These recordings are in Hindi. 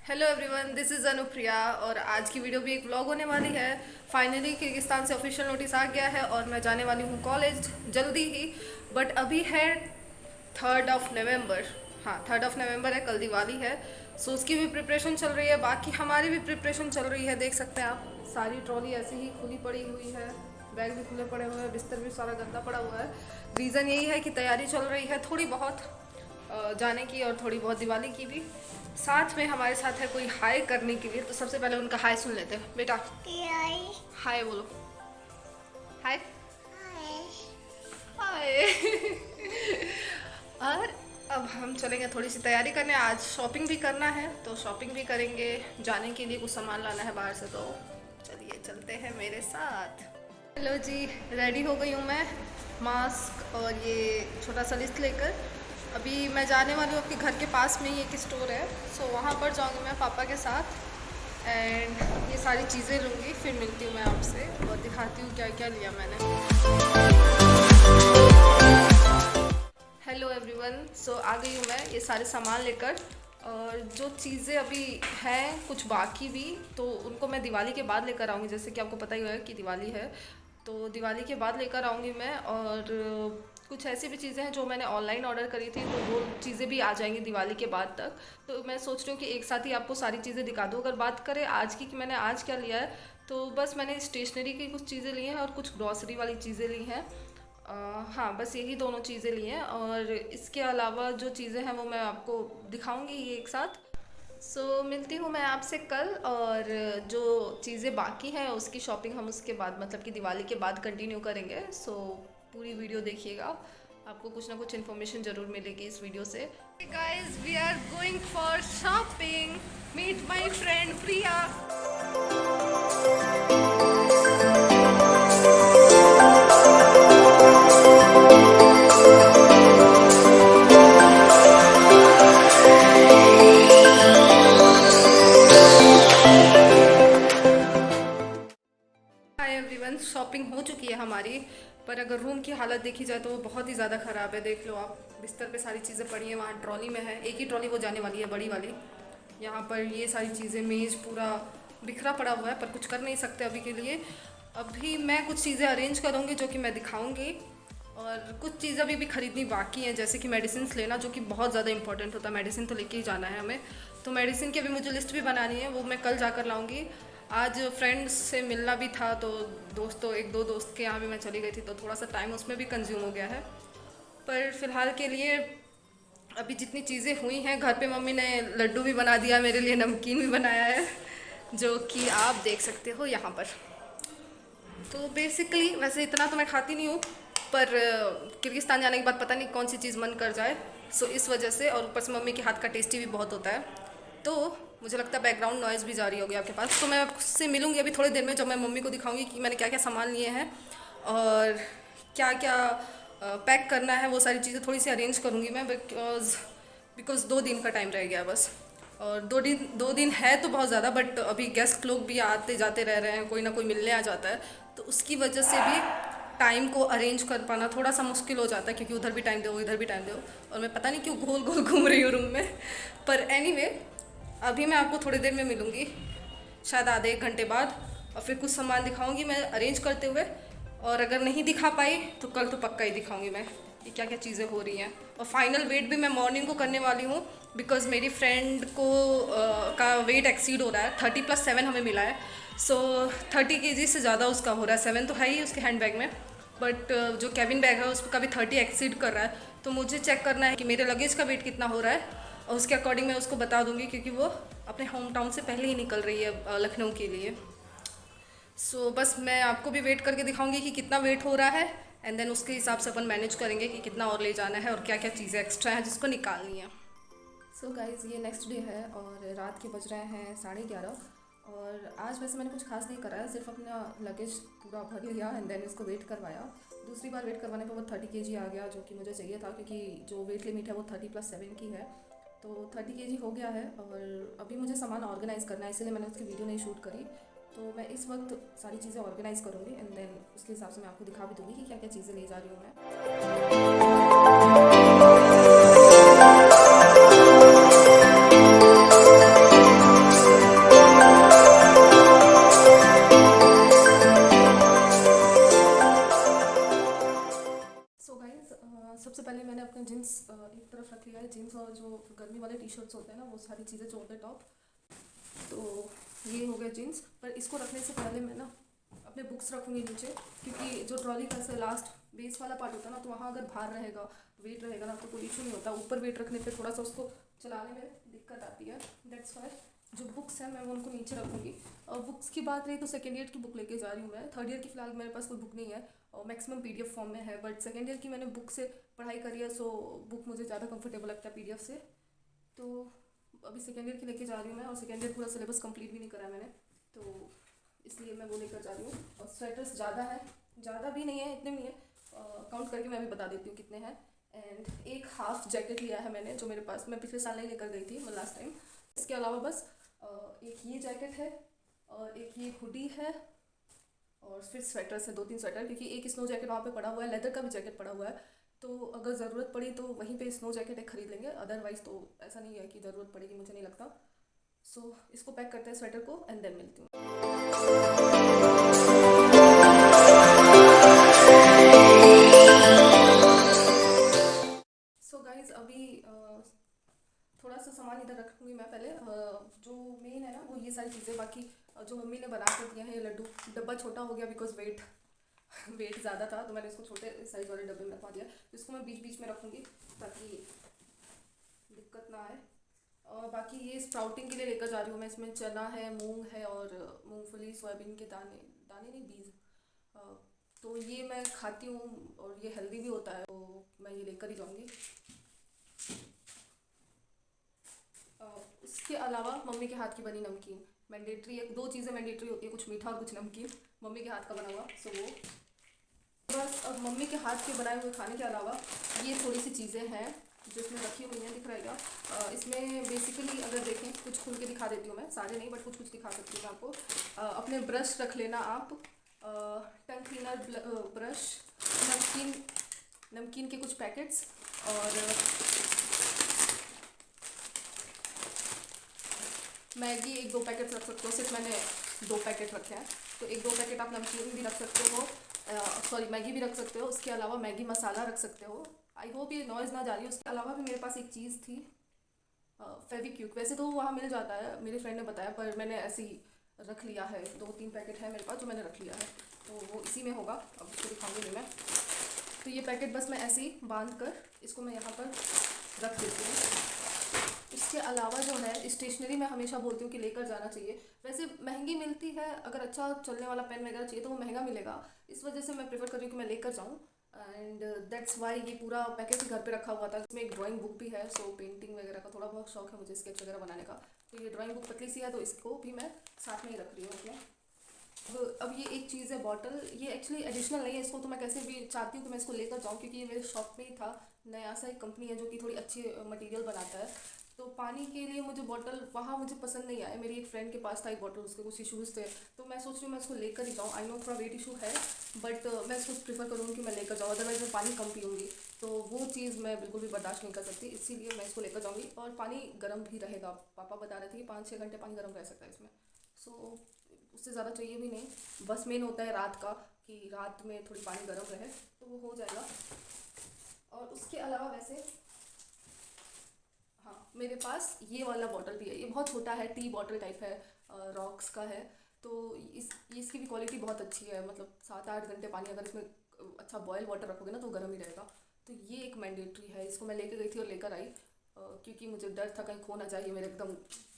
Hello everyone, this is Anupriya और आज की वीडियो भी एक व्लॉग होने वाली है। फाइनली किर्गिस्तान से ऑफिशियल नोटिस आ गया है और मैं जाने वाली हूँ कॉलेज जल्दी ही। बट अभी है 3 नवंबर। हाँ, 3 नवंबर है, कल दिवाली है। सो उसकी भी प्रिपरेशन चल रही है, बाकी हमारी भी प्रिपरेशन चल रही है। देख सकते हैं आप, सारी ट्रॉली ऐसे ही खुली पड़ी हुई है, बैग भी खुले पड़े हुए हैं, बिस्तर भी सारा गंदा पड़ा हुआ है। रीज़न यही है कि तैयारी चल रही है थोड़ी बहुत जाने की और थोड़ी बहुत दिवाली की भी। साथ में हमारे साथ है कोई हाय करने के लिए, तो सबसे पहले उनका हाय सुन लेते हैं। बेटा हाय बोलो। हाय हाय। और अब हम चलेंगे थोड़ी सी तैयारी करने। आज शॉपिंग भी करना है, तो शॉपिंग भी करेंगे। जाने के लिए कुछ सामान लाना है बाहर से, तो चलिए चलते हैं मेरे साथ। हेलो जी, रेडी हो गई हूँ मैं, मास्क और ये छोटा सा लिस्ट लेकर। अभी मैं जाने वाली हूँ, आपके घर के पास में ही एक स्टोर है, सो वहाँ पर जाऊँगी मैं पापा के साथ एंड ये सारी चीज़ें लूँगी। फिर मिलती हूँ मैं आपसे और दिखाती हूँ क्या क्या लिया मैंने। हेलो एवरीवन, सो आ गई हूँ मैं ये सारे सामान लेकर। और जो चीज़ें अभी हैं कुछ बाकी भी, तो उनको मैं दिवाली के बाद लेकर आऊँगी। जैसे कि आपको पता ही है कि दिवाली है, तो दिवाली के बाद लेकर आऊँगी मैं। और कुछ ऐसी भी चीज़ें हैं जो मैंने ऑनलाइन ऑर्डर करी थी, तो वो चीज़ें भी आ जाएंगी दिवाली के बाद तक। तो मैं सोच रही हूँ कि एक साथ ही आपको सारी चीज़ें दिखा दूँ। अगर बात करें आज की कि मैंने आज क्या लिया है, तो बस मैंने स्टेशनरी की कुछ चीज़ें ली हैं और कुछ ग्रॉसरी वाली चीज़ें ली हैं। हाँ, बस यही दोनों चीज़ें ली हैं और इसके अलावा जो चीज़ें हैं वो मैं आपको दिखाऊंगी ये एक साथ। सो मिलती हूँ मैं आपसे कल, और जो चीज़ें बाकी हैं उसकी शॉपिंग हम उसके बाद, मतलब कि दिवाली के बाद कंटिन्यू करेंगे। सो पूरी वीडियो देखिएगा, आपको कुछ ना कुछ इन्फॉर्मेशन ज़रूर मिलेगी इस वीडियो से। Guys, we are going for shopping. Meet my friend Priya. Hi everyone, shopping हो चुकी है हमारी, पर अगर रूम की हालत देखी जाए तो वो बहुत ही ज़्यादा ख़राब है। देख लो आप, बिस्तर पे सारी चीज़ें पड़ी हैं, वहाँ ट्रॉली में है, एक ही ट्रॉली वो जाने वाली है, बड़ी वाली। यहाँ पर ये सारी चीज़ें, मेज़ पूरा बिखरा पड़ा हुआ है, पर कुछ कर नहीं सकते अभी के लिए। अभी मैं कुछ चीज़ें अरेंज करूँगी जो कि मैं दिखाऊँगी, और कुछ चीज़ें अभी भी ख़रीदनी बाकी हैं, जैसे कि मेडिसिन लेना, जो कि बहुत ज़्यादा इंपॉर्टेंट होता है। मेडिसिन तो लेके ही जाना है हमें, तो मेडिसिन की अभी मुझे लिस्ट भी बनानी है, वो मैं कल जाकर लाऊंगी। आज फ्रेंड्स से मिलना भी था, तो एक दो दोस्त के यहाँ भी मैं चली गई थी, तो थोड़ा सा टाइम उसमें भी कंज्यूम हो गया है। पर फिलहाल के लिए अभी जितनी चीज़ें हुई हैं, घर पे मम्मी ने लड्डू भी बना दिया मेरे लिए, नमकीन भी बनाया है, जो कि आप देख सकते हो यहाँ पर। तो बेसिकली वैसे इतना तो मैं खाती नहीं हूँ, पर किर्गिस्तान जाने के बाद पता नहीं कौन सी चीज़ मन कर जाए, सो इस वजह से। और ऊपर से मम्मी के हाथ का टेस्टी भी बहुत होता है। तो मुझे लगता है बैकग्राउंड नॉइज़ भी जा रही होगी आपके पास, तो मैं आपसे मिलूंगी अभी थोड़ी देर में, जब मैं मम्मी को दिखाऊंगी कि मैंने क्या क्या सामान लिए हैं और क्या क्या पैक करना है। वो सारी चीज़ें थोड़ी सी अरेंज करूँगी मैं, बिकॉज 2 दिन का टाइम रह गया बस। और 2 दिन है तो बहुत ज़्यादा, बट अभी गेस्ट लोग भी आते जाते रह रहे हैं, कोई ना कोई मिलने आ जाता है, तो उसकी वजह से भी टाइम को अरेंज कर पाना थोड़ा सा मुश्किल हो जाता है, क्योंकि उधर भी टाइम दो इधर भी टाइम दो, और मैं पता नहीं क्यों गोल गोल घूम रही हूँ रूम में। पर एनीवे, अभी मैं आपको थोड़ी देर में मिलूँगी, शायद आधे 1 घंटे बाद, और फिर कुछ सामान दिखाऊंगी मैं अरेंज करते हुए। और अगर नहीं दिखा पाई तो कल तो पक्का ही दिखाऊंगी मैं कि क्या क्या चीज़ें हो रही हैं। और फाइनल वेट भी मैं मॉर्निंग को करने वाली हूँ, बिकॉज़ मेरी फ्रेंड को का वेट एक्सीड हो रहा है, 30+7 हमें मिला है। सो 30 kg से ज़्यादा उसका हो रहा है। 7 तो है ही उसके हैंड बैग में, बट जो कैबिन बैग है उसका भी 30 एक्सीड कर रहा है। तो मुझे चेक करना है कि मेरे लगेज का वेट कितना हो रहा है, और उसके अकॉर्डिंग मैं उसको बता दूंगी, क्योंकि वो अपने होम टाउन से पहले ही निकल रही है लखनऊ के लिए। सो बस मैं आपको भी वेट करके दिखाऊंगी कि कितना वेट हो रहा है, एंड देन उसके हिसाब से अपन मैनेज करेंगे कि कितना और ले जाना है और क्या क्या चीज़ें एक्स्ट्रा हैं जिसको निकालनी है। सो गाइज़, ये नेक्स्ट डे है और रात के बज रहे हैं 11:30। और आज वैसे मैंने कुछ खास नहीं करा है, सिर्फ अपना लगेज पूरा भर लिया एंड देन इसको वेट करवाया। दूसरी बार वेट करवाने पर वो 30 kg आ गया, जो कि मुझे चाहिए था, क्योंकि जो वेट लिमिट है वो 30+7 की है। तो 30 kg हो गया है, और अभी मुझे सामान ऑर्गेनाइज़ करना है, इसलिए मैंने उसकी वीडियो नहीं शूट करी। तो मैं इस वक्त सारी चीज़ें ऑर्गेनाइज़ करूँगी एंड देन उसके हिसाब से मैं आपको दिखा भी दूँगी कि क्या क्या चीज़ें ले जा रही हूँ मैं। शर्ट्स होते हैं ना, वो सारी चीज़ें जोड़ते टॉप। तो ये हो गया जीन्स। पर इसको रखने से पहले मैं ना अपने बुक्स रखूँगी नीचे, क्योंकि जो ट्रॉली का से लास्ट बेस वाला पार्ट होता है ना, तो वहाँ अगर भार रहेगा, वेट रहेगा ना, तो कोई इशू नहीं होता। ऊपर वेट रखने पे थोड़ा सा उसको चलाने में दिक्कत आती है। दैट्स वाई जो बुक्स हैं मैं उनको नीचे रखूँगी। और बुक्स की बात रही तो सेकेंड ईयर की बुक लेके जा रही हूँ मैं। थर्ड ईयर की फ़िलहाल मेरे पास कोई बुक नहीं है और मैक्सिमम पीडीएफ फॉर्म में है, बट सेकेंड ईयर की मैंने बुक से पढ़ाई करी है, सो बुक मुझे ज़्यादा कंफर्टेबल लगता है पीडीएफ से। तो अभी सेकेंड ईयर की लेके जा रही हूँ मैं, और सेकेंड ईयर पूरा सिलेबस कंप्लीट भी नहीं करा है मैंने, तो इसलिए मैं वो लेकर जा रही हूँ। और स्वेटर्स ज़्यादा है, ज़्यादा भी नहीं है, इतने भी नहीं है, काउंट करके मैं अभी बता देती हूँ कितने हैं। एंड एक हाफ जैकेट लिया है मैंने, जो मेरे पास मैं पिछले साल नहीं लेकर गई थी, मैं लास्ट टाइम। इसके अलावा बस एक ये जैकेट है और एक ये हुडी है, और फिर स्वेटर्स है, 2-3 स्वेटर, क्योंकि एक स्नो जैकेट वहाँ पे पड़ा हुआ है, लेदर का भी जैकेट पड़ा हुआ है, तो अगर ज़रूरत पड़ी तो वहीं पे स्नो जैकेट एक खरीद लेंगे, अदरवाइज़ तो ऐसा नहीं है कि ज़रूरत पड़ेगी, मुझे नहीं लगता। सो इसको पैक करते हैं स्वेटर को, एंड देन मिलती हूँ। सो गाइज अभी थोड़ा सा सामान इधर रखूँगी मैं पहले। जो मेन है ना वो ये सारी चीज़ें, बाकी जो मम्मी ने बना कर दिया है, ये लड्डू डब्बा छोटा हो गया बिकॉज वेट वेट ज़्यादा था, तो मैंने इसको छोटे साइज़ वाले डब्बे में रखवा दिया। तो इसको मैं बीच बीच में रखूँगी ताकि दिक्कत ना आए। और बाकी ये स्प्राउटिंग के लिए लेकर जा रही हूँ मैं। इसमें चना है, मूंग है और मूंगफली, सोयाबीन के दाने, दाने नहीं बीज। तो ये मैं खाती हूँ और ये हेल्दी भी होता है, तो मैं ये लेकर ही जाऊँगी। उसके अलावा मम्मी के हाथ की बनी नमकीन मैंडेटरी है। 2 चीज़ें मैंडेटरी होती है, कुछ मीठा और कुछ नमकीन। मम्मी के हाथ का बना हुआ, सो वो बस। अब मम्मी के हाथ के बनाए हुए खाने के अलावा ये थोड़ी सी चीज़ें हैं जो इसमें रखी हुई हैं, दिख रहेगा। इसमें बेसिकली अगर देखें, कुछ खुल के दिखा देती हूँ मैं, सारे नहीं बट कुछ कुछ दिखा सकती हूँ मैं आपको। अपने ब्रश रख लेना आप, टंग क्लीनर ब्रश, नमकीन, नमकीन के कुछ पैकेट्स, और मैगी 1-2 पैकेट रख सकते हो। सिर्फ मैंने 2 पैकेट रखे हैं, तो 1-2 पैकेट आप नमकीन भी रख सकते हो, सॉरी मैगी भी रख सकते हो। उसके अलावा मैगी मसाला रख सकते हो। आई होप ये नॉइज़ ना जा रही हो। उसके अलावा भी मेरे पास एक चीज़ थी, फेविक्विक। वैसे तो वहाँ मिल जाता है, मेरे फ्रेंड ने बताया, पर मैंने ऐसे ही रख लिया है। 2-3 पैकेट है मेरे पास जो मैंने रख लिया है, तो वो इसी में होगा। अब इसको दिखाऊंगी नहीं मैं। तो ये पैकेट बस मैं ऐसे ही बांध कर इसको मैं यहाँ पर रख देती हूँ। इसके अलावा जो है स्टेशनरी, मैं हमेशा बोलती हूँ कि लेकर जाना चाहिए। वैसे महंगी मिलती है, अगर अच्छा चलने वाला पेन वगैरह चाहिए तो वो महंगा मिलेगा, इस वजह से मैं प्रेफर कर रही हूँ कि मैं लेकर जाऊँ। एंड दैट्स वाई ये पूरा पैकेट घर पे रखा हुआ था। इसमें एक ड्राइंग बुक भी है, सो पेंटिंग वगैरह का थोड़ा बहुत शौक है मुझे, स्केच वगैरह बनाने का। तो ये ड्राइंग बुक पतली सी है, तो इसको भी मैं साथ में ही रख रही हूँ अपने। अब ये एक चीज़ है बॉटल, ये एक्चुअली एडिशनल नहीं है, इसको तो मैं कैसे भी चाहती हूँ कि मैं इसको लेकर जाऊँ, क्योंकि ये मेरे शॉप में ही था। नया सा एक कंपनी है जो कि थोड़ी अच्छी मटेरियल बनाता है, तो पानी के लिए मुझे बॉटल वहाँ मुझे पसंद नहीं आया। मेरी एक फ्रेंड के पास था एक बॉटल, उसके कुछ इशूज़ थे, तो मैं सोच रही हूँ मैं इसको लेकर ही जाऊँ। आई नो थोड़ा वेट इशू है, बट मैं इसको प्रीफर करूँगी कि मैं लेकर जाऊँ, अदरवाइज मैं पानी कम पीऊँगी, तो वो चीज़ मैं बिल्कुल भी बर्दाश्त नहीं कर सकती, इसीलिए मैं इसको लेकर जाऊँगी। और पानी गर्म भी रहेगा, पापा बता रहे थे कि 5-6 घंटे पानी गर्म रह सकता है इसमें, सो उससे ज़्यादा चाहिए भी नहीं। बस मेन होता है रात का, कि रात में थोड़ी पानी गर्म रहे, तो वो हो जाएगा। और उसके अलावा वैसे हाँ, मेरे पास ये वाला बॉटल भी है, ये बहुत छोटा है, टी बॉटल टाइप है, रॉक्स का है। तो इसकी भी क्वालिटी बहुत अच्छी है, मतलब 7-8 घंटे पानी अगर इसमें अच्छा बॉयल वाटर रखोगे ना तो गर्म ही रहेगा। तो ये एक मैंडेटरी है, इसको मैं लेकर गई थी और लेकर आई, क्योंकि मुझे डर था कहीं खो ना जाए। ये मेरा एकदम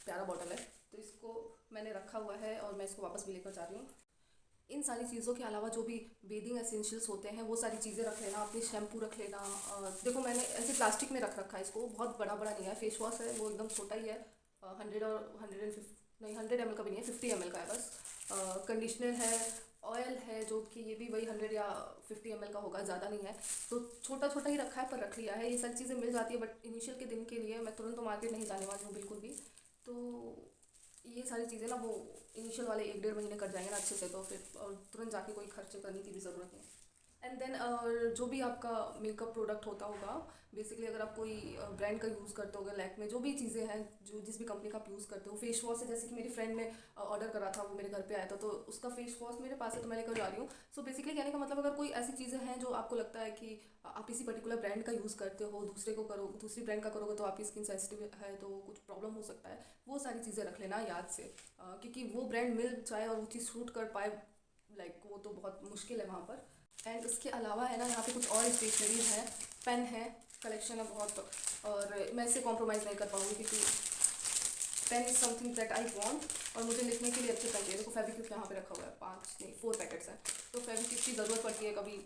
प्यारा बॉटल है, तो इसको मैंने रखा हुआ है और मैं इसको वापस भी लेकर जा रही हूँ। इन सारी चीज़ों के अलावा जो भी बेदिंग एसेंशियल्स होते हैं वो सारी चीज़ें रख लेना, अपनी शैम्पू रख लेना। देखो मैंने ऐसे प्लास्टिक में रख रखा है इसको, बहुत बड़ा बड़ा नहीं है। फेस वॉश है वो एकदम छोटा ही है, 100 और 150 नहीं, 100 ml का भी नहीं है, 50 ml का है बस। कंडीशनर है, ऑयल है जो कि ये भी वही 100 या 50 ml का होगा, ज़्यादा नहीं है। तो छोटा छोटा ही रखा है पर रख लिया है। ये सारी चीज़ें मिल जाती है, बट इनिशियल के दिन के लिए मैं तुरंत तो मार्केट नहीं जाने वाली हूँ बिल्कुल भी। तो ये सारी चीज़ें ना वो इनिशियल वाले 1-1.5 महीने कट जाएंगे ना अच्छे से, तो फिर और तुरंत जाके कोई खर्च करने की भी ज़रूरत नहीं। एंड देन जो भी आपका मेकअप प्रोडक्ट होता होगा, बेसिकली अगर आप कोई ब्रांड का यूज़ करते होगे, लैक में जो भी चीज़ें हैं जो जिस भी कंपनी का आप यूज़ करते हो, फेस वॉश है, जैसे कि मेरी फ्रेंड ने ऑर्डर करा था, वो मेरे घर पे आया था, तो उसका फेस वॉश मेरे पास है तो मैं लेकर जा रही हूँ। सो बेसिकली कहने का मतलब, अगर कोई ऐसी चीज़ें हैं जो आपको लगता है कि आप इसी पर्टिकुलर ब्रांड का यूज़ करते हो, दूसरे को करो दूसरी ब्रांड का करोगे तो आपकी स्किन सेंसिटिव है तो कुछ प्रॉब्लम हो सकता है, वो सारी चीज़ें रख लेना याद से, क्योंकि वो ब्रांड मिल जाए और वो चीज़ शूट कर पाए, लाइक वो तो बहुत मुश्किल है वहाँ पर। एंड उसके अलावा है ना, यहाँ पे कुछ और स्टेशनरी है, पेन है, कलेक्शन है बहुत, और मैं इससे कॉम्प्रोमाइज़ नहीं कर पाऊँगी क्योंकि pen is something that I want, और मुझे लिखने के लिए अच्छे पेन चाहिए। देखो फेविक्विक यहाँ पे रखा हुआ है, 5 नहीं 4 पैकेट्स हैं, तो फेविक्विक की ज़रूरत पड़ती है, कभी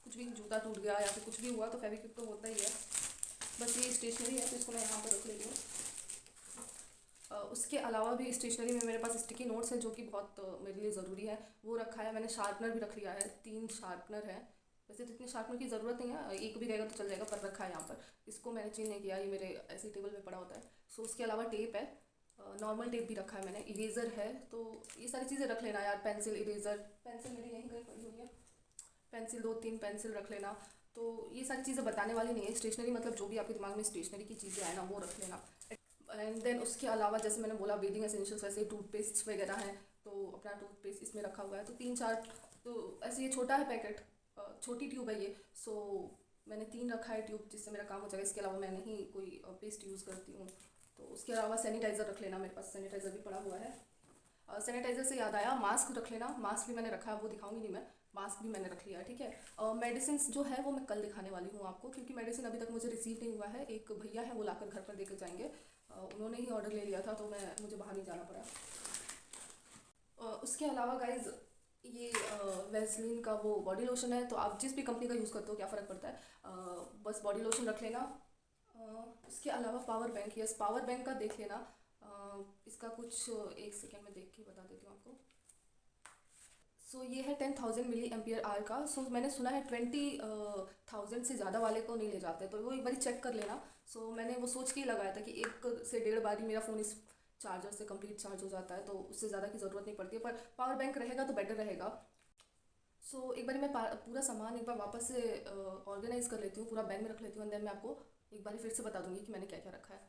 कुछ भी जूता टूट गया या फिर कुछ भी हुआ तो फेविक्विक तो होता ही है। बस ये स्टेशनरी है तो इसको मैं यहाँ पर रख लेती हूँ। उसके अलावा भी स्टेशनरी में मेरे पास स्टिकी नोट्स हैं जो कि बहुत मेरे लिए ज़रूरी है, वो रखा है मैंने। शार्पनर भी रख लिया है, 3 शार्पनर है। वैसे तो इतने शार्पनर की ज़रूरत नहीं है, एक भी रहेगा तो चल जाएगा, पर रखा है यहाँ पर। इसको मैंने चेंज नहीं किया, ये मेरे ऐसे टेबल पे पड़ा होता है। सो उसके अलावा टेप है, नॉर्मल टेप भी रखा है मैंने, इरेज़र है, तो ये सारी चीज़ें रख लेना यार। पेंसिल, इरेज़र, पेंसिल मेरी यहीं कहीं पड़ी हुई है, पेंसिल 2-3 पेंसिल रख लेना। तो ये सारी चीज़ें बताने वाली नहीं है, स्टेशनरी मतलब जो भी आपके दिमाग में स्टेशनरी की चीज़ें आए ना वो रख लेना। एंड देन उसके अलावा जैसे मैंने बोला बेदिंग एसेंशियल्स, वैसे टूथपेस्ट वगैरह हैं, तो अपना टूथपेस्ट इसमें रखा हुआ है, तो 3-4, तो ऐसे ये छोटा है पैकेट, छोटी ट्यूब है ये। सो मैंने 3 रखा है ट्यूब, जिससे मेरा काम हो जाएगा। इसके अलावा मैं नहीं कोई पेस्ट यूज़ करती हूँ। तो उसके अलावा सैनिटाइज़र रख लेना, मेरे पास सैनिटाइज़र भी पड़ा हुआ है। सैनिटाइज़र से याद आया, मास्क रख लेना, मास्क भी मैंने रखा है, वो दिखाऊंगी नहीं मैं, मास्क भी मैंने रख लिया है, ठीक है। मेडिसिन जो है वो मैं कल दिखाने वाली हूँ आपको, क्योंकि मेडिसिन अभी तक मुझे रिसीव नहीं हुआ है। एक भैया है वो लाकर घर पर देकर जाएंगे, उन्होंने ही ऑर्डर ले लिया था तो मुझे बाहर नहीं जाना पड़ा। उसके अलावा गाइज ये वैसलीन का वो बॉडी लोशन है, तो आप जिस भी कंपनी का यूज़ करते हो क्या फ़र्क पड़ता है, बस बॉडी लोशन रख लेना। उसके अलावा power bank, yes power bank का देख लेना, इसका कुछ एक सेकेंड में देख के बता देती हूँ आपको। सो ये है 10,000 mAh का। सो मैंने सुना है 20,000 से ज़्यादा वाले को नहीं ले जाते, तो वो एक बार चेक कर लेना। सो मैंने वो सोच के ही लगाया था कि 1 से 1.5 बार ही मेरा फ़ोन इस चार्जर से कंप्लीट चार्ज हो जाता है, तो उससे ज़्यादा की ज़रूरत नहीं पड़ती है, पर पावर बैंक रहेगा तो बेटर रहेगा। सो एक बार मैं पूरा सामान एक बार वापस से ऑर्गेनाइज कर लेती हूँ, पूरा बैग में रख लेती हूँ, एंड देन मैं आपको एक बार फिर से बता दूँगी कि मैंने क्या क्या रखा है।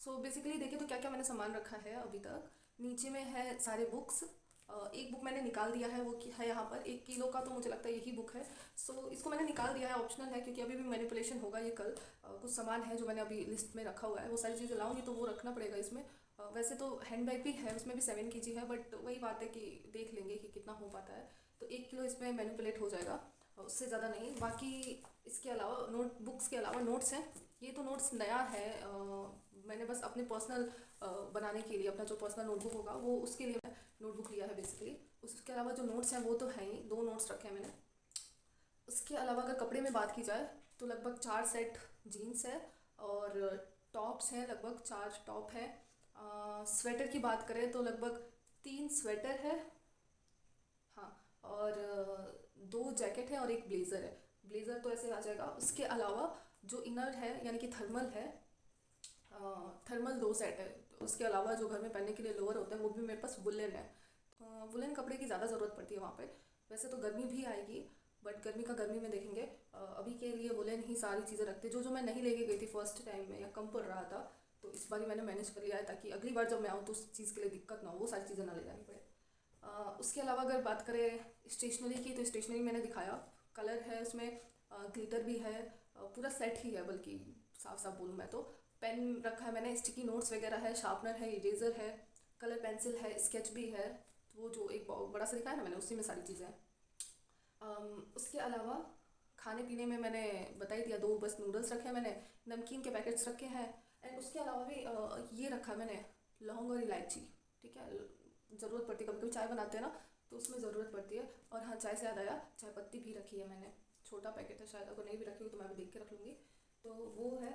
सो बेसिकली देखिए तो क्या क्या मैंने सामान रखा है अभी तक। नीचे में है सारे बुक्स, एक बुक मैंने निकाल दिया है, वो है यहाँ पर 1 किलो का, तो मुझे लगता है यही बुक है। सो इसको मैंने निकाल दिया है, ऑप्शनल है क्योंकि अभी भी मैनिपुलेशन होगा ये कल। कुछ सामान है जो मैंने अभी लिस्ट में रखा हुआ है, वो सारी चीज़ें लाऊंगी तो वो रखना पड़ेगा इसमें। वैसे तो हैंड बैग भी है, उसमें भी 7 kg है, बट वही बात है कि देख लेंगे कि कितना हो पाता है। तो 1 किलो इसमें मैनिपुलेट हो जाएगा, उससे ज़्यादा नहीं। बाकी इसके अलावा नोट बुक्स के अलावा नोट्स हैं। ये तो नोट्स नया है, मैंने बस अपने पर्सनल बनाने के लिए, अपना जो पर्सनल नोटबुक होगा वो उसके लिए मैं नोटबुक लिया है बेसिकली। उसके अलावा जो नोट्स हैं वो तो हैं ही, 2 नोट्स रखे हैं मैंने। उसके अलावा अगर कपड़े में बात की जाए तो लगभग 4 सेट जीन्स है, और टॉप्स हैं, लगभग 4 टॉप है। स्वेटर की बात करें तो लगभग 3 स्वेटर है, हाँ, और 2 जैकेट है और एक ब्लेज़र है। ब्लेज़र तो ऐसे आ जाएगा। उसके अलावा जो इनर है यानी कि थर्मल है, थर्मल 2 सेट है। उसके अलावा जो घर में पहनने के लिए लोअर होता है वो भी मेरे पास वुलन है। वुलन कपड़े की ज़्यादा ज़रूरत पड़ती है वहाँ पे। वैसे तो गर्मी भी आएगी, बट गर्मी का गर्मी में देखेंगे। अभी के लिए वुलन ही सारी चीज़ें रखते, जो जो मैं नहीं लेके गई थी फर्स्ट टाइम में या कम पड़ रहा था, तो इस बार ही मैंने मैनेज कर लिया है ताकि अगली बार जब मैं आऊँ तो उस चीज़ के लिए दिक्कत ना हो, वो सारी चीज़ें ना ले जानी पड़े। उसके अलावा अगर बात करें स्टेशनरी की, तो स्टेशनरी मैंने दिखाया, कलर है उसमें, ग्लिटर भी है, पूरा सेट ही है, बल्कि साफ साफ बोलूँ मैं तो। पेन रखा है मैंने, स्टिकी नोट्स वगैरह है, शार्पनर है, इरेजर है, कलर पेंसिल है, स्केच भी है, वो जो एक बड़ा सा दिखाया ना मैंने, उसी में सारी चीज़ें हैं। उसके अलावा खाने पीने में मैंने बता ही दिया, 2 बस नूडल्स रखे हैं मैंने, नमकीन के पैकेट्स रखे हैं, एंड उसके अलावा भी ये रखा है मैंने, लौंग और इलायची, ठीक है। ज़रूरत पड़ती है, कभी कभी चाय बनाते हैं ना तो उसमें ज़रूरत पड़ती है। और हाँ, चाय से याद आया, चाय पत्ती भी रखी है मैंने, छोटा पैकेट है, शायद अगर नहीं भी रखी हो तो मैं भी देख के रख लूँगी। तो वो है,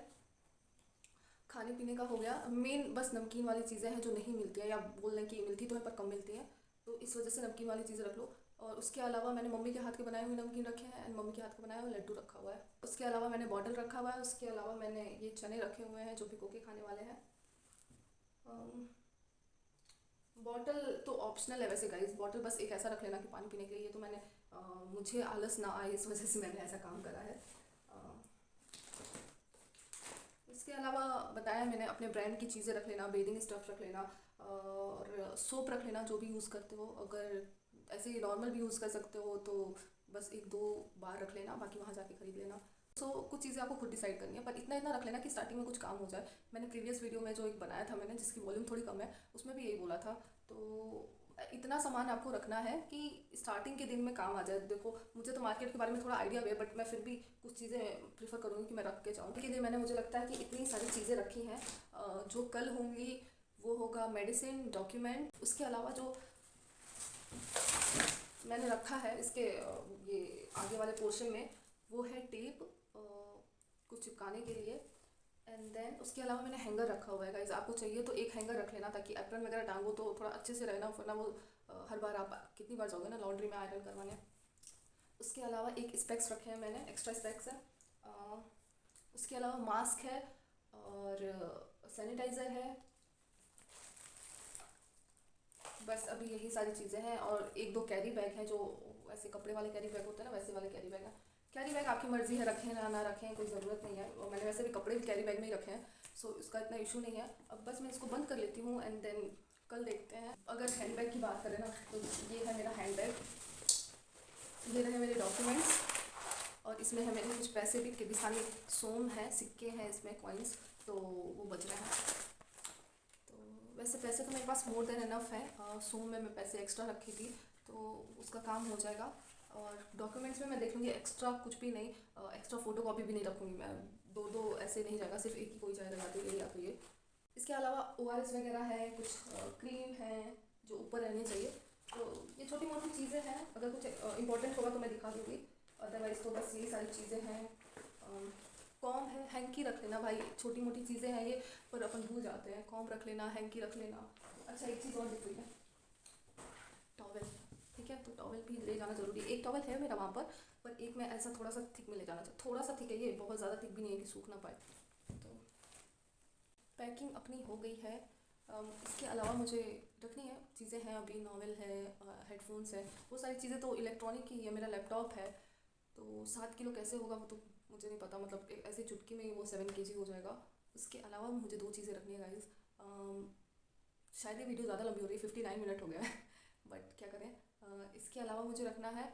खाने पीने का हो गया। मेन बस नमकीन वाली चीज़ें हैं जो नहीं मिलती हैं, या बोल लें कि मिलती तो है पर कम मिलती हैं, तो इस वजह से नमकीन वाली चीज़ें रख लो। और उसके अलावा मैंने मम्मी के हाथ के बनाए हुए नमकीन रखे हैं, एंड मम्मी के हाथ का बनाया हुआ लड्डू रखा हुआ है। उसके अलावा मैंने बॉटल रखा हुआ है। उसके अलावा मैंने ये चने रखे हुए हैं जो भिगो के खाने वाले हैं। बॉटल तो ऑप्शनल है वैसे गाइस, बॉटल बस एक ऐसा रख लेना कि पानी पीने के लिए। ये तो मैंने मुझे आलस ना आए इस वजह से मैंने ऐसा काम करा है। इसके अलावा बताया मैंने अपने ब्रांड की चीज़ें रख लेना, बेदिंग स्टफ रख लेना और सोप रख लेना जो भी यूज़ करते हो। अगर ऐसे ही नॉर्मल भी यूज़ कर सकते हो तो बस 1-2 बार रख लेना, बाकी वहाँ जाके खरीद लेना। कुछ चीज़ें आपको खुद डिसाइड करनी है, पर इतना इतना रख लेना कि स्टार्टिंग में कुछ काम हो जाए। मैंने प्रीवियस वीडियो में जो एक बनाया था मैंने, जिसकी वॉल्यूम थोड़ी कम है, उसमें भी यही बोला था। तो इतना सामान आपको रखना है कि स्टार्टिंग के दिन में काम आ जाए। देखो मुझे तो मार्केट के बारे में थोड़ा आइडिया भी है, बट मैं फिर भी कुछ चीज़ें प्रीफर करूँगी कि मैं रख के जाऊँ। के लिए मैंने, मुझे लगता है कि इतनी सारी चीज़ें रखी हैं। जो कल होंगी वो होगा मेडिसिन, डॉक्यूमेंट। उसके अलावा जो मैंने रखा है इसके ये आगे वाले पोर्शन में, वो है टेप कुछ चिपकाने के लिए। एंड देन उसके अलावा मैंने हैंगर रखा हुआ है गाइस। आपको चाहिए तो एक हैंगर रख लेना ताकि एप्रन वगैरह टांगो तो थोड़ा अच्छे से रहना, वरना वो हर बार आप कितनी बार जाओगे ना लॉन्ड्री में आयरन करवाने। उसके अलावा एक स्पेक्स रखे हैं मैंने, एक्स्ट्रा स्पेक्स है। उसके अलावा मास्क है और सैनिटाइज़र है। बस अभी यही सारी चीज़ें हैं। और 1-2 कैरी बैग हैं, जो ऐसे कपड़े वाले कैरी बैग होते हैं ना, वैसे वाले कैरी बैग हैं। कैरी बैग आपकी मर्ज़ी है, रखें ना रखें, कोई ज़रूरत नहीं है। और मैंने वैसे भी कपड़े भी कैरी बैग में ही रखे हैं, सो इसका इतना इशू नहीं है। अब बस मैं इसको बंद कर लेती हूँ एंड देन कल देखते हैं। अगर हैंड बैग की बात करें ना, तो ये है मेरा हैंड बैग, ये रहे मेरे डॉक्यूमेंट्स और इसमें है मेरे कुछ पैसे भी, के भी सारे सोम हैं, सिक्के हैं इसमें, कॉइन्स, तो वो बच रहे हैं। तो वैसे पैसे तो मेरे पास मोर देन इनफ है। सोम में मैं पैसे एक्स्ट्रा रखी थी तो उसका काम हो जाएगा। और डॉक्यूमेंट्स में मैं देख लूँगी एक्स्ट्रा कुछ भी नहीं, एक्स्ट्रा फ़ोटो कॉपी भी नहीं रखूँगी मैं। 2-2 ऐसे नहीं जाएगा, सिर्फ एक ही कोई जाएगा, या तो ये या तो ये। इसके अलावा ORS वगैरह है, कुछ क्रीम है जो ऊपर रहनी चाहिए। तो ये छोटी मोटी चीज़ें हैं, अगर कुछ इंपॉर्टेंट होगा तो मैं दिखा दूँगी, अदरवाइज़ तो बस यही सारी चीज़ें हैं। कॉम है, हैंकी रख लेना भाई, छोटी मोटी चीज़ें हैं ये, पर अपन भूल जाते हैं। कॉम रख लेना, हैंकी रख लेना। अच्छा एक चीज़ और दिख रही है, टॉवेल, ठीक है, तो टॉवेल भी ले जाना ज़रूरी है। एक टॉवेल है मेरा वहाँ पर एक मैं ऐसा थोड़ा सा थिक में ले जाना चाहिए। थोड़ा सा थिक है ये, बहुत ज़्यादा थिक भी नहीं है कि सूख ना पाए। तो पैकिंग अपनी हो गई है। इसके अलावा मुझे रखनी है चीज़ें हैं अभी, नॉवेल है, हेडफोन्स है, वो सारी चीज़ें तो इलेक्ट्रॉनिक ही है। मेरा लैपटॉप है, तो 7 किलो कैसे होगा वो तो मुझे नहीं पता, मतलब ऐसे चुटकी में ही वो 7 kg हो जाएगा। उसके अलावा मुझे 2 चीज़ें रखनी है गाइस। शायद ये वीडियो ज़्यादा लंबी हो रही है, 59 मिनट हो गया है बट क्या करें। इसके अलावा मुझे रखना है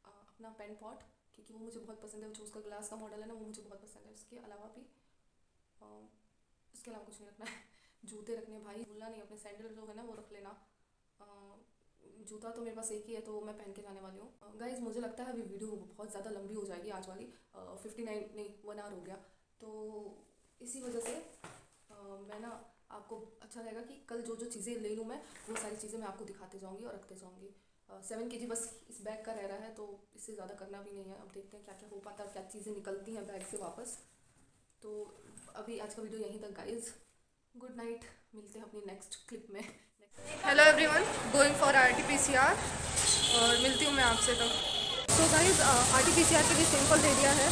अपना पेन पॉट, क्योंकि वो मुझे बहुत पसंद है, जो उसका ग्लास का मॉडल है ना, वो मुझे बहुत पसंद है। उसके अलावा भी इसके अलावा कुछ नहीं रखना है। जूते रखने हैं भाई, भूलना नहीं, अपने सैंडल जो है ना वो रख लेना। जूता तो मेरे पास एक ही है तो मैं पहन के जाने वाली हूँ। गाइज मुझे लगता है अभी वीडियो बहुत ज़्यादा लंबी हो जाएगी आज वाली, 59 नहीं 1 आवर हो गया, तो इसी वजह से मैं ना आपको अच्छा रहेगा कि कल जो जो चीज़ें ले लूँ मैं, वो सारी चीज़ें मैं आपको दिखाते जाऊँगी और रखते जाऊँगी। 7 kg बस इस बैग का रह रहा है, तो इससे ज़्यादा करना भी नहीं है। अब देखते हैं क्या क्या हो पाता है, क्या चीज़ें निकलती हैं बैग से वापस। तो अभी आज का वीडियो यहीं तक गाइज, गुड नाइट, मिलते हैं अपनी नेक्स्ट क्लिप में। Hello everyone, going for RT-PCR और मिलती हूँ मैं आपसे तब। सो गाइज RT-PCR के लिए सिंपल दे दिया है,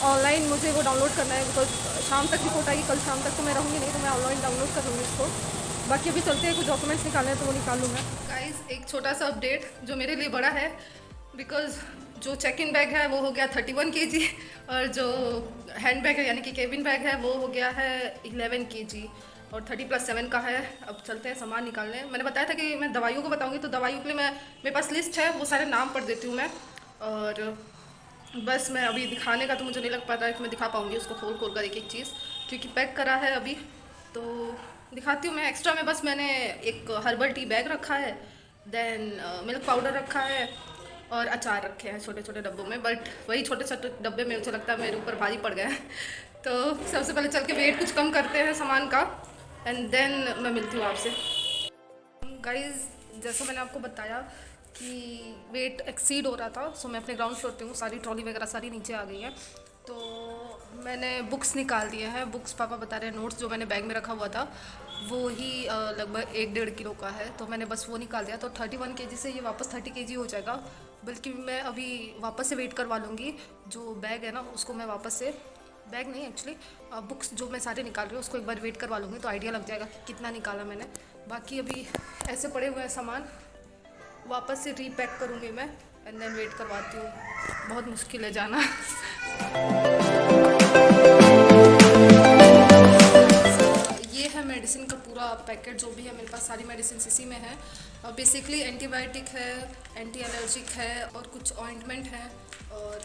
ऑनलाइन मुझे वो डाउनलोड करना है, बिकॉज शाम तक रिपोर्ट आएगी। कल शाम तक तो मैं रहूँगी नहीं, तो मैं ऑनलाइन डाउनलोड कर लूँगी इसको। बाकी अभी चलते हैं, कुछ डॉक्यूमेंट्स निकालने हैं तो वो निकाल लूँगा। गाइज एक छोटा सा अपडेट जो मेरे लिए बड़ा है, बिकॉज जो चेक इन बैग है वो हो गया 31 kg और जो हैंड बैग है यानी कि केबिन बैग है वो हो गया है 11 kg और 30+7 का है। अब चलते हैं सामान निकालने। मैंने बताया था कि मैं दवाइयों को बताऊंगी, तो दवाइयों के लिए मेरे पास लिस्ट है, वो सारे नाम पढ़ देती हूँ मैं। और बस मैं अभी दिखाने का तो मुझे नहीं लग पा रहा है कि मैं दिखा पाऊँगी उसको खोल खोल कर एक एक चीज़, क्योंकि पैक करा है अभी। तो दिखाती हूँ मैं। एक्स्ट्रा में बस मैंने एक हर्बल टी बैग रखा है, देन मिल्क पाउडर रखा है और अचार रखे हैं छोटे छोटे डब्बों में, बट वही छोटे छोटे डब्बे में मुझे लगता है मेरे ऊपर भारी पड़ गए हैं। तो सबसे पहले चल के वेट कुछ कम करते हैं सामान का एंड देन मैं मिलती हूँ आपसे। गाइज जैसा मैंने आपको बताया कि वेट एक्सीड हो रहा था, सो मैं अपने ग्राउंड फ्लोर पे हूँ, सारी ट्रॉली वगैरह सारी नीचे आ गई हैं। तो मैंने बुक्स निकाल दिए हैं। बुक्स पापा बता रहे हैं, नोट्स जो मैंने बैग में रखा हुआ था वो ही लगभग 1-1.5 किलो का है, तो मैंने बस वो निकाल दिया। तो 31 kg से ये वापस 30 kg हो जाएगा। बल्कि मैं अभी वापस से वेट करवा लूँगी, जो बैग है ना उसको मैं वापस से बैग नहीं एक्चुअली, बुक्स जो मैं सारे निकाल रही हूँ उसको एक बार वेट करवा लूँगी तो आइडिया लग जाएगा कि कितना निकाला मैंने। बाकी अभी ऐसे पड़े हुए हैं सामान, वापस से रीपैक करूँगी मैं एंड देन वेट करवाती हूँ। बहुत मुश्किल है जाना। ये है मेडिसिन का पूरा पैकेट, जो भी है मेरे पास सारी मेडिसिन इसी में है। बेसिकली एंटीबायोटिक है, एंटी एलर्जिक है और कुछ ऑइंटमेंट है और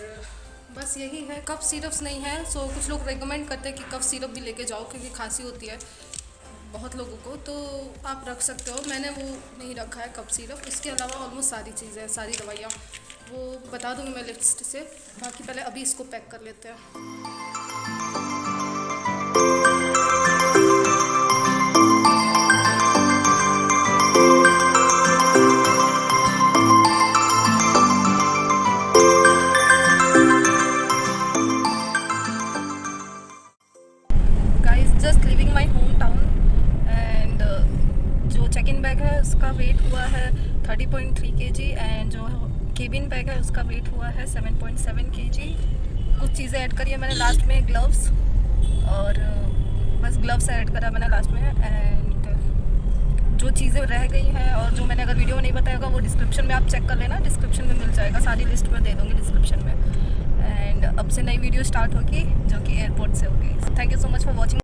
बस यही है। कफ सिरप्स नहीं है, सो कुछ लोग रेकमेंड करते हैं कि कफ सिरप भी लेके जाओ क्योंकि खांसी होती है बहुत लोगों को, तो आप रख सकते हो। मैंने वो नहीं रखा है कफ सिरप। इसके अलावा ऑलमोस्ट सारी चीज़ें, सारी दवाइयाँ वो बता दूँगी मैं लिस्ट से। बाकी पहले अभी इसको पैक कर लेते हैं। Guys just living my home town and जो चेक इन बैग है उसका वेट हुआ है 30.3 kg एंड जो केबिन बैग है उसका वेट हुआ है 7.7 kg। कुछ चीज़ें ऐड करी है मैंने लास्ट में, ग्लव्स और बस ग्लव्स ऐड करा मैंने लास्ट में। एंड जो चीज़ें रह गई हैं और जो मैंने अगर वीडियो में नहीं बताया होगा वो डिस्क्रिप्शन में आप चेक कर लेना, डिस्क्रिप्शन में मिल जाएगा, सारी लिस्ट में दे दूँगी डिस्क्रिप्शन में। एंड अब से नई वीडियो स्टार्ट होगी जो कि एयरपोर्ट से होगी। Thank you so much for watching.